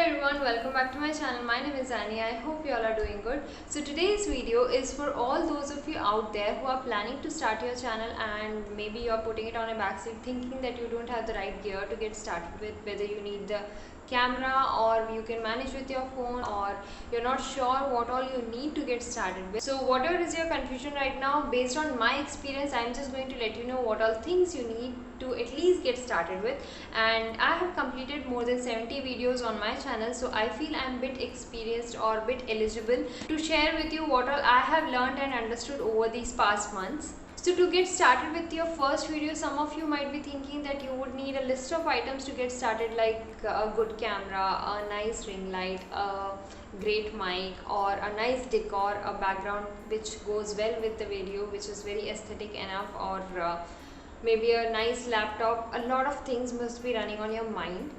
everyone, welcome back to my channel. My name is Annie. I hope you all are doing good. So today's video is for all those of you out there who are planning to start your channel and maybe you are putting it on a backseat thinking that you don't have the right gear to get started with, whether you need the camera or you can manage with your phone, or you're not sure what all you need to get started with. So whatever is your confusion right now, based on my experience, I'm just going to let you know what all things you need to at least get started with. And I have completed more than 70 videos on my channel, so I feel I'm a bit experienced or a bit eligible to share with you what all I have learned and understood over these past months. So to get started with your first video, some of you might be thinking that you would need a list of items to get started, like a good camera, a nice ring light, a great mic, or a nice decor, a background which goes well with the video, which is very aesthetic enough, or maybe a nice laptop. A lot of things must be running on your mind.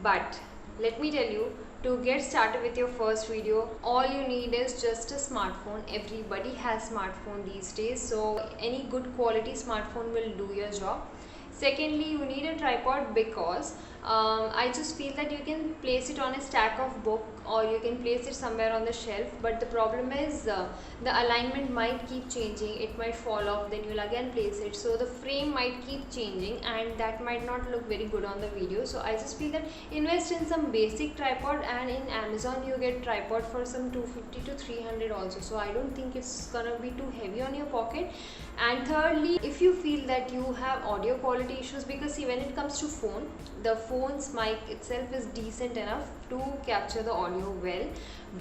But let me tell you, to get started with your first video, all you need is just a smartphone. Everybody has smartphone these days, so any good quality smartphone will do your job. Secondly, you need a tripod because I just feel that you can place it on a stack of book or you can place it somewhere on the shelf, but the problem is the alignment might keep changing. It might fall off, then you'll again place it, so the frame might keep changing and that might not look very good on the video. So I just feel that invest in some basic tripod, and in Amazon you get tripod for some 250 to 300 also, so I don't think it's gonna be too heavy on your pocket. And thirdly, if you feel that you have audio quality issues, because see, when it comes to phone, the phone's mic itself is decent enough to capture the audio well,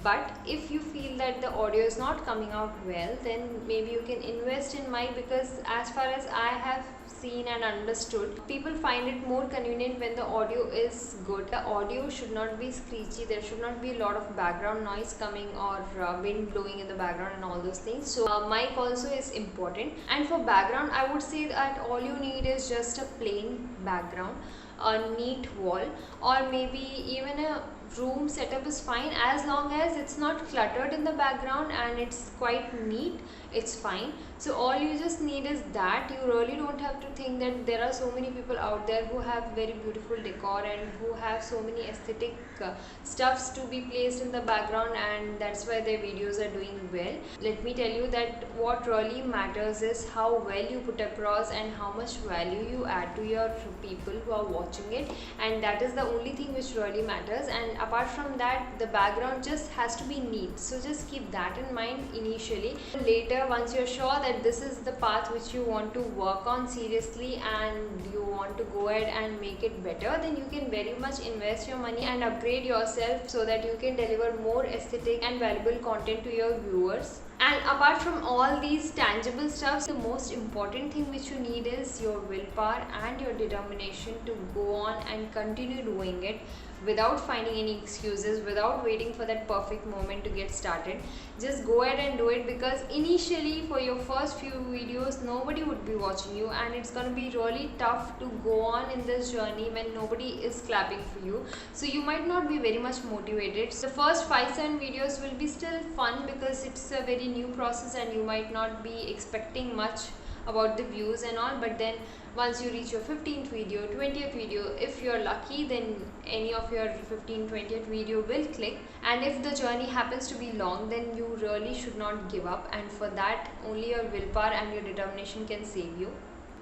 but if you feel that the audio is not coming out well, then maybe you can invest in mic, because as far as I have seen and understood, people find it more convenient when the audio is good. The audio should not be screechy, there should not be a lot of background noise coming or wind blowing in the background and all those things. So mic also is important. And for background, I would say that all you need is just a plain background, a neat wall, or maybe even a room setup is fine, as long as it's not cluttered in the background and it's quite neat, it's fine. So all you just need is that. You really don't have to think that there are so many people out there who have very beautiful decor and who have so many aesthetic stuffs to be placed in the background, and that's why their videos are doing well. Let me tell you that what really matters is how well you put across and how much value you add to your people who are watching it, and that is the only thing which really matters. And apart from that, the background just has to be neat, so just keep that in mind initially. Later, once you're sure that this is the path which you want to work on seriously and you want to go ahead and make it better, then you can very much invest your money and upgrade yourself so that you can deliver more aesthetic and valuable content to your viewers. And apart from all these tangible stuff, the most important thing which you need is your willpower and your determination to go on and continue doing it without finding any excuses, without waiting for that perfect moment to get started. Just go ahead and do it, because initially for your first few videos nobody would be watching you, and it's gonna be really tough to go on in this journey when nobody is clapping for you. So you might not be very much motivated. So the first 5-7 videos will be still fun because it's a very new process and you might not be expecting much about the views and all, but then once you reach your 15th video, 20th video, if you're lucky, then any of your 15th, 20th video will click. And if the journey happens to be long, then you really should not give up, and for that only your willpower and your determination can save you.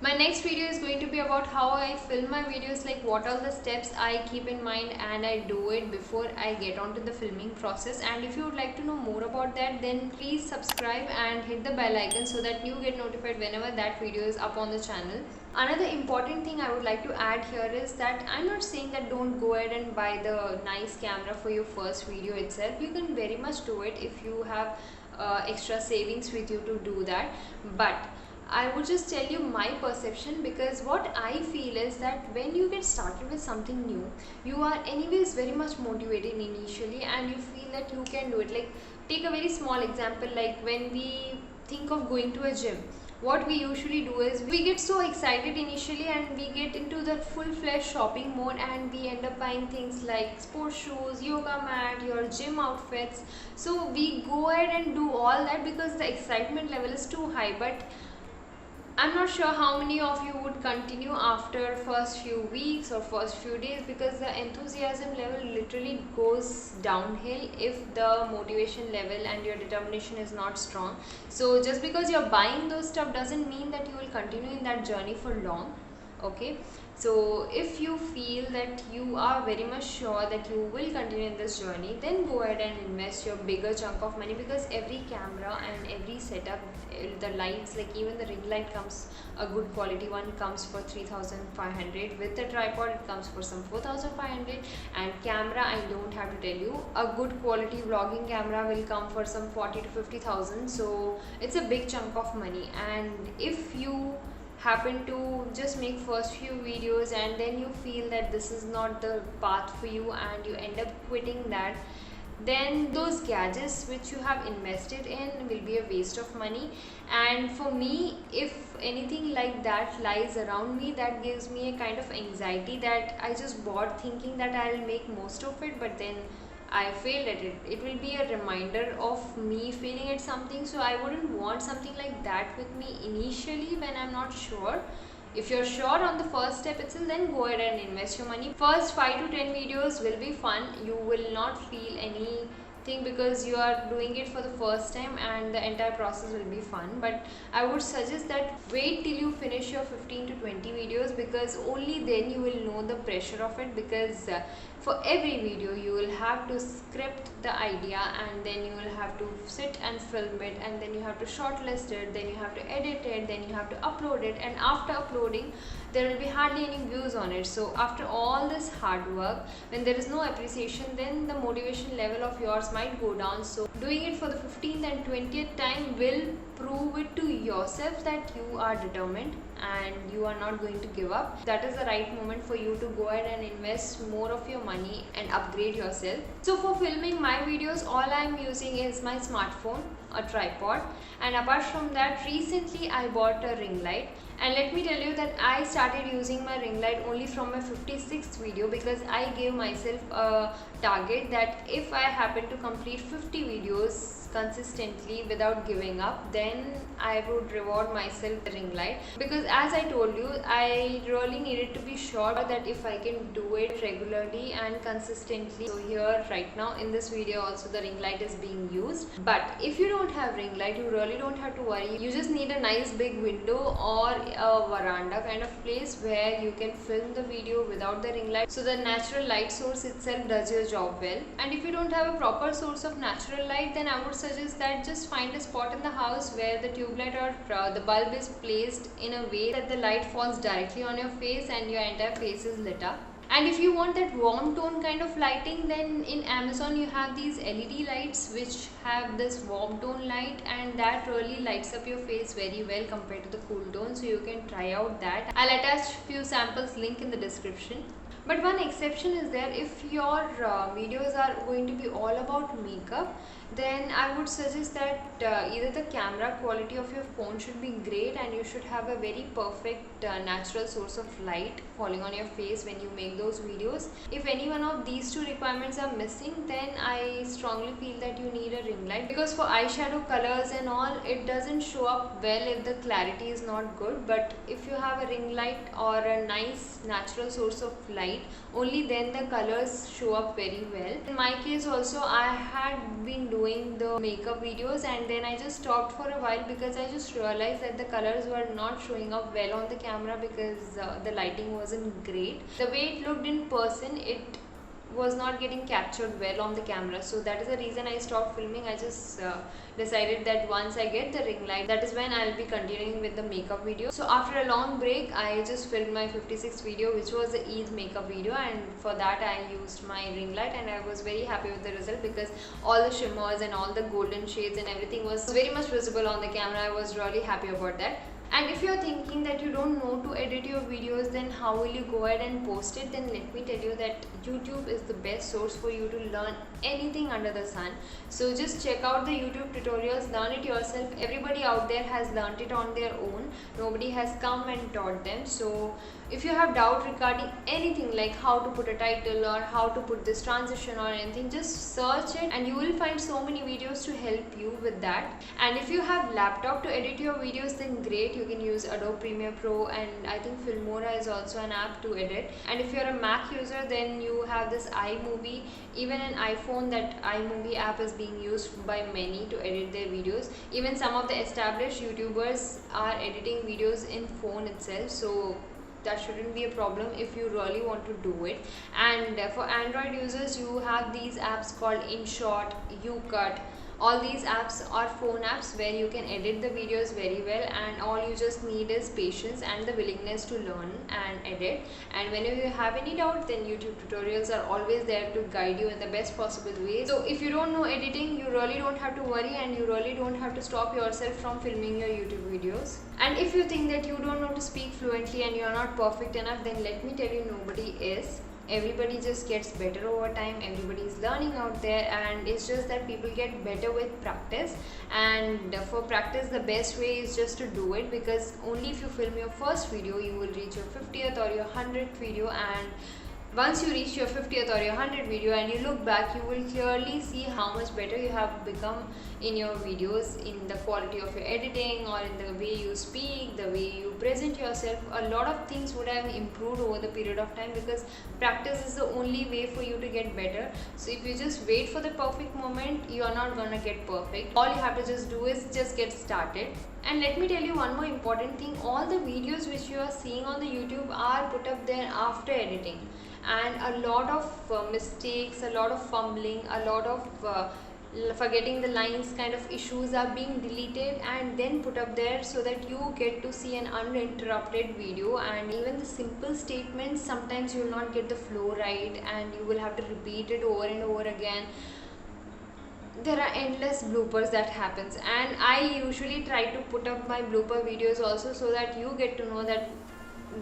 My next video is going to be about how I film my videos, like what are the steps I keep in mind and I do it before I get onto the filming process. And if you would like to know more about that, then please subscribe and hit the bell icon so that you get notified whenever that video is up on the channel. Another important thing I would like to add here is that I'm not saying that don't go ahead and buy the nice camera for your first video itself. You can very much do it if you have extra savings with you to do that, but I would just tell you my perception, because what I feel is that when you get started with something new, you are anyways very much motivated initially and you feel that you can do it. Like, take a very small example, like when we think of going to a gym, what we usually do is we get so excited initially and we get into the full-fledged shopping mode and we end up buying things like sports shoes, yoga mat, your gym outfits. So we go ahead and do all that because the excitement level is too high. But I'm not sure how many of you would continue after first few weeks or first few days, because the enthusiasm level literally goes downhill if the motivation level and your determination is not strong. So just because you're buying those stuff doesn't mean that you will continue in that journey for long. Okay, so if you feel that you are very much sure that you will continue in this journey, then go ahead and invest your bigger chunk of money, because every camera and every setup, the lights, like even the ring light comes, a good quality one comes for 3,500. With the tripod it comes for some 4,500, and camera, I don't have to tell you, a good quality vlogging camera will come for some 40 to 50,000. So it's a big chunk of money. And if you happen to just make first few videos and then you feel that this is not the path for you and you end up quitting that, then those gadgets which you have invested in will be a waste of money. And for me, if anything like that lies around me, that gives me a kind of anxiety that I just bought thinking that I'll make most of it, but then I failed at it. It will be a reminder of me failing at something. So I wouldn't want something like that with me initially when I'm not sure. If you're sure on the first step itself, then go ahead and invest your money. First 5 to 10 videos will be fun. You will not feel anything because you are doing it for the first time, and the entire process will be fun. But I would suggest that wait till you finish your 15 to 20 videos, because only then you will know the pressure of it. Because for every video you will have to script the idea, and then you will have to sit and film it, and then you have to shortlist it, then you have to edit it, then you have to upload it, and after uploading there will be hardly any views on it. So after all this hard work, when there is no appreciation, then the motivation level of yours might go down. So doing it for the 15th and 20th time will prove it to yourself that you are determined and you are not going to give up. That is the right moment for you to go ahead and invest more of your money and upgrade yourself. So for filming my videos, all I am using is my smartphone, a tripod, and apart from that, recently I bought a ring light. And let me tell you that I started using my ring light only from my 56th video, because I gave myself a target that if I happen to complete 50 videos consistently without giving up, then I would reward myself the ring light. Because as I told you, I really needed to be sure that if I can do it regularly and consistently. So here right now in this video also the ring light is being used. But if you don't have ring light, you really don't have to worry. You just need a nice big window or a veranda kind of place where you can film the video without the ring light. So the natural light source itself does your job well. And if you don't have a proper source of natural light, then I would suggest that just find a spot in the house where the tube light or the bulb is placed in a way that the light falls directly on your face and your entire face is lit up. And if you want that warm tone kind of lighting, then in Amazon you have these LED lights which have this warm tone light, and that really lights up your face very well compared to the cool tone. So you can try out that. I'll attach few samples link in the description. But one exception is there. If your videos are going to be all about makeup, then I would suggest that either the camera quality of your phone should be great, and you should have a very perfect natural source of light falling on your face when you make those videos. If any one of these two requirements are missing, then I strongly feel that you need a ring light, because for eyeshadow colors and all, it doesn't show up well if the clarity is not good. But if you have a ring light or a nice natural source of light, only then the colors show up very well. In my case also, I had been doing the makeup videos and then I just stopped for a while, because I just realized that the colors were not showing up well on the camera because the lighting wasn't great. The way it looked in person, it was not getting captured well on the camera. So that is the reason I stopped filming. I just decided that once I get the ring light, that is when I'll be continuing with the makeup video. So after a long break, I just filmed my 56th video, which was the Eid makeup video, and for that I used my ring light, and I was very happy with the result because all the shimmers and all the golden shades and everything was very much visible on the camera. I was really happy about that. And if you're thinking that you don't know to edit your videos, then how will you go ahead and post it? Then let me tell you that YouTube is the best source for you to learn anything under the sun. So just check out the YouTube tutorials, learn it yourself. Everybody out there has learned it on their own. Nobody has come and taught them. So if you have doubt regarding anything like how to put a title or how to put this transition or anything, just search it and you will find so many videos to help you with that. And if you have laptop to edit your videos, then great, you you can use Adobe Premiere Pro, and I think Filmora is also an app to edit. And if you're a Mac user, then you have this iMovie. Even in iPhone, that iMovie app is being used by many to edit their videos. Even some of the established YouTubers are editing videos in phone itself, so that shouldn't be a problem if you really want to do it. And for Android users, you have these apps called InShot, UCut. All these apps are phone apps where you can edit the videos very well, and all you just need is patience and the willingness to learn and edit. And whenever you have any doubt, then YouTube tutorials are always there to guide you in the best possible way. So if you don't know editing, you really don't have to worry, and you really don't have to stop yourself from filming your YouTube videos. And if you think that you don't know to speak fluently and you're not perfect enough, then let me tell you, nobody is. Everybody just gets better over time. Everybody is learning out there, and it's just that people get better with practice. And for practice, the best way is just to do it, because only if you film your first video, you will reach your 50th or your 100th video. And once you reach your 50th or your 100th video and you look back, you will clearly see how much better you have become in your videos, in the quality of your editing, or in the way you speak, the way you present yourself. A lot of things would have improved over the period of time, because practice is the only way for you to get better. So if you just wait for the perfect moment, you are not gonna get perfect. All you have to just do is just get started. And let me tell you one more important thing. All the videos which you are seeing on the YouTube are put up there after editing, and a lot of mistakes, a lot of fumbling, a lot of forgetting the lines kind of issues are being deleted and then put up there, so that you get to see an uninterrupted video. And even the simple statements, sometimes you will not get the flow right, and you will have to repeat it over and over again. There are endless bloopers that happens, and I usually try to put up my blooper videos also, so that you get to know that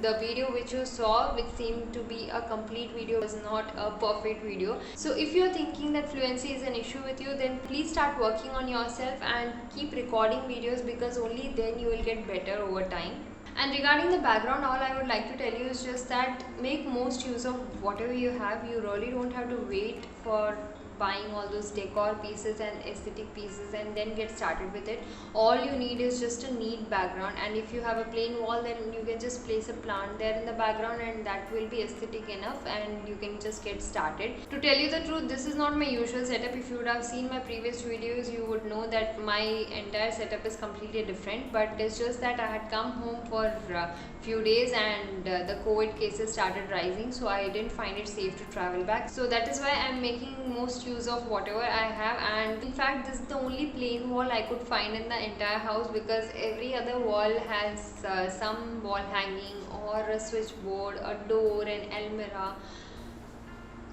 the video which you saw, which seemed to be a complete video, was not a perfect video. So if you're thinking that fluency is an issue with you, then please start working on yourself and keep recording videos, because only then you will get better over time. And regarding the background, all I would like to tell you is just that make most use of whatever you have. You really don't have to wait for buying all those decor pieces and aesthetic pieces and then get started with it. All you need is just a neat background, and if you have a plain wall, then you can just place a plant there in the background, and that will be aesthetic enough, and you can just get started. To tell you the truth, this is not my usual setup. If you would have seen my previous videos, you would know that my entire setup is completely different, but it's just that I had come home for a few days, and the COVID cases started rising, so I didn't find it safe to travel back. So that is why I'm making most use of whatever I have. And in fact, this is the only plain wall I could find in the entire house, because every other wall has some wall hanging or a switchboard, a door, an almirah.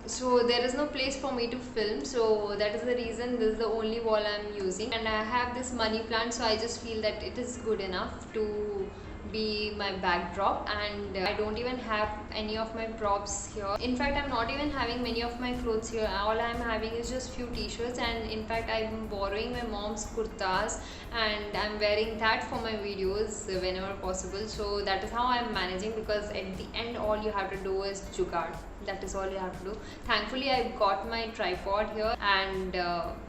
So there is no place for me to film, so that is the reason this is the only wall I'm using. And I have this money plant, so I just feel that it is good enough to be my backdrop. And I don't even have any of my props here. In fact, I'm not even having many of my clothes here. All I'm having is just few t-shirts, and in fact I'm borrowing my mom's kurtas, and I'm wearing that for my videos whenever possible. So that is how I'm managing, because at the end all you have to do is jugaad. That is all you have to do. Thankfully, I got my tripod here, and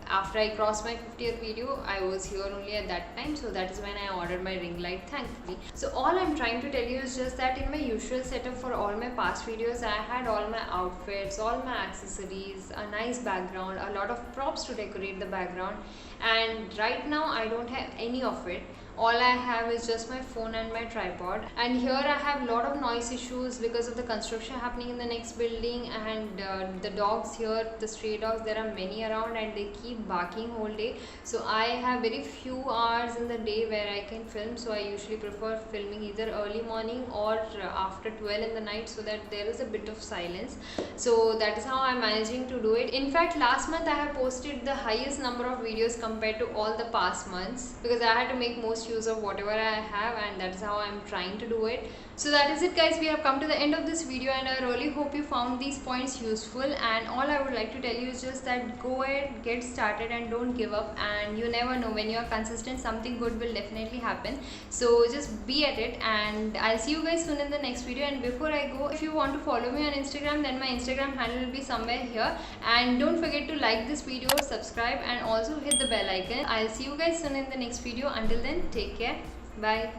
after I crossed my 50th video, I was here only at that time, so that is when I ordered my ring light, thankfully. So all I'm trying to tell you is just that in my usual setup for all my past videos, I had all my outfits, all my accessories, a nice background, a lot of props to decorate the background, and right now I don't have any of it. All I have is just my phone and my tripod. And here I have a lot of noise issues because of the construction happening in the next building, and the dogs here, the stray dogs, there are many around, and they keep barking whole day. So I have very few hours in the day where I can film, so I usually prefer filming either early morning or after 12 in the night, so that there is a bit of silence. So that is how I'm managing to do it. In fact, last month I have posted the highest number of videos compared to all the past months, because I had to make most use of whatever I have, and that is how I'm trying to do it. So that is it, guys. We have come to the end of this video, and I really hope you found these points useful. And all I would like to tell you is just that go ahead, get started, and don't give up. And you never know, when you are consistent, something good will definitely happen. So just be at it, and I'll see you guys soon in the next video. And before I go, if you want to follow me on Instagram, then my Instagram handle will be somewhere here. And don't forget to like this video, subscribe, and also hit the bell icon. I'll see you guys soon in the next video. Until then, take care. Bye.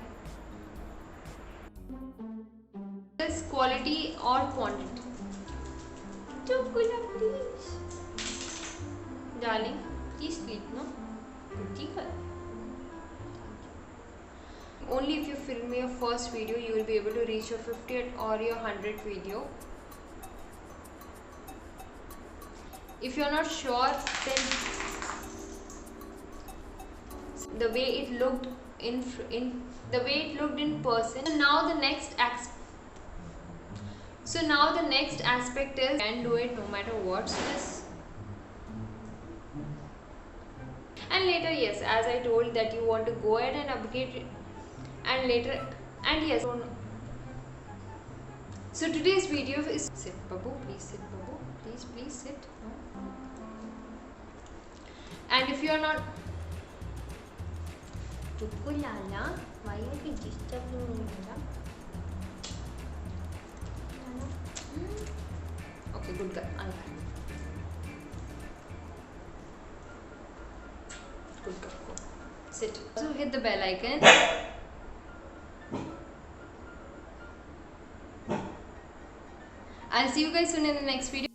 quality or quantity? Chukula, please. Darling, please sleep, no? Only if you film your first video, you will be able to reach your 50th or your 100th video. If you are not sure, then the way it looked in person. So now the next aspect is, you can do it no matter what. So this, and later, yes, as I told that you want to go ahead and upgrade it, and later, and yes, don't know. So today's video is, sit babu, please sit babu, please sit. No. And if you are not, Tukulala, why are you disturbing me? Okay, good girl. Good girl. Go. Sit. So hit the bell icon. I'll see you guys soon in the next video.